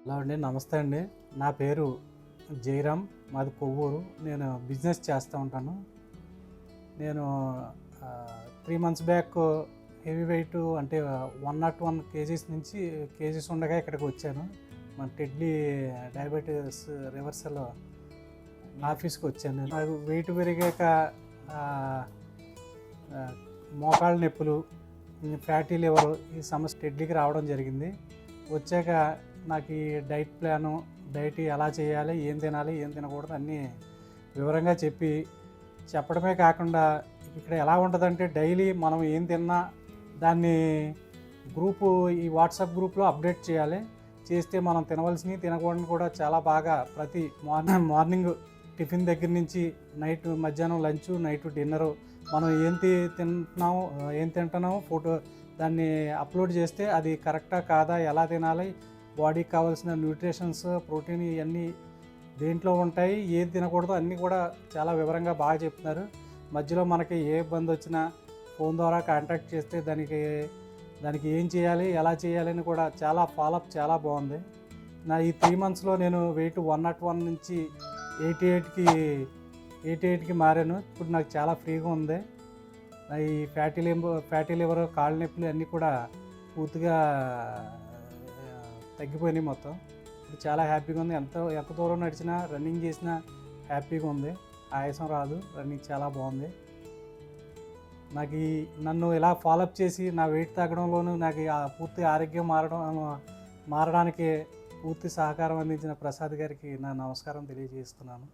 Hello అండి, నమస్తే అండి. నా పేరు జయరామ్, మాది కొవ్వూరు. నేను బిజినెస్ చేస్తూ ఉంటాను. నేను 3 మంత్స్ బ్యాక్ హెవీ వెయిట్ అంటే 101 కేజీస్ నుంచి కేజీస్ ఉండగా ఇక్కడికి వచ్చాను. మన టెడ్లీ డయాబెటీస్ రివర్సల్ ఆఫీస్కి వచ్చాను. నాకు వెయిట్ పెరిగాక ఆ, ఆ, మోకాళ్ళ నొప్పులు, ఫ్యాటీ లివర్ ఈ సమస్య టెడ్లీకి రావడం జరిగింది. వచ్చాక నాకు ఈ డైట్ ప్లాను, డైట్ ఎలా చేయాలి, ఏం తినాలి, ఏం తినకూడదు అన్నీ వివరంగా చెప్పడమే కాకుండా ఇక్కడ ఎలా ఉంటుందంటే డైలీ మనం ఏం తిన్నా దాన్ని ఈ వాట్సాప్ గ్రూప్లో అప్డేట్ చేయాలి. చేస్తే మనం తినవలసినవి తినకూడదు కూడా చాలా బాగా ప్రతి మార్నింగ్ టిఫిన్ దగ్గర నుంచి మధ్యాహ్నం లంచ్, నైట్ డిన్నరు మనం ఏం తింటున్నామో ఫోటో దాన్ని అప్లోడ్ చేస్తే అది కరెక్టా కాదా, ఎలా తినాలి, బాడీకి కావాల్సిన న్యూట్రిషన్స్, ప్రోటీన్ ఇవన్నీ దేంట్లో ఉంటాయి, ఏది తినకూడదు అన్నీ కూడా చాలా వివరంగా బాగా చెప్తున్నారు. మధ్యలో మనకి ఏ ఇబ్బంది వచ్చినా ఫోన్ ద్వారా కాంటాక్ట్ చేస్తే దానికి ఏం చేయాలి, ఎలా చేయాలని కూడా చాలా ఫాలోఅప్ చాలా బాగుంది. నా ఈ 3 మంత్స్లో నేను వెయిట్ 101 నుంచి 88కి మారాను. ఇప్పుడు నాకు చాలా ఫ్రీగా ఉంది. ఈ ఫ్యాటీ లివర్, కాళ్ళ నొప్పులు అన్నీ కూడా పూర్తిగా తగ్గిపోయినాయి మొత్తం. ఇప్పుడు చాలా హ్యాపీగా ఉంది. ఎంత దూరం నడిచినా, రన్నింగ్ చేసినా హ్యాపీగా ఉంది. ఆయాసం రాదు. రన్నింగ్ చాలా బాగుంది. నన్ను ఇలా ఫాలోఅప్ చేసి నా వెయిట్ తగ్గడంలోనూ నాకు పూర్తి ఆరోగ్యం మారడానికి పూర్తి సహకారం అందించిన ప్రసాద్ గారికి నా నమస్కారం తెలియజేస్తున్నాను.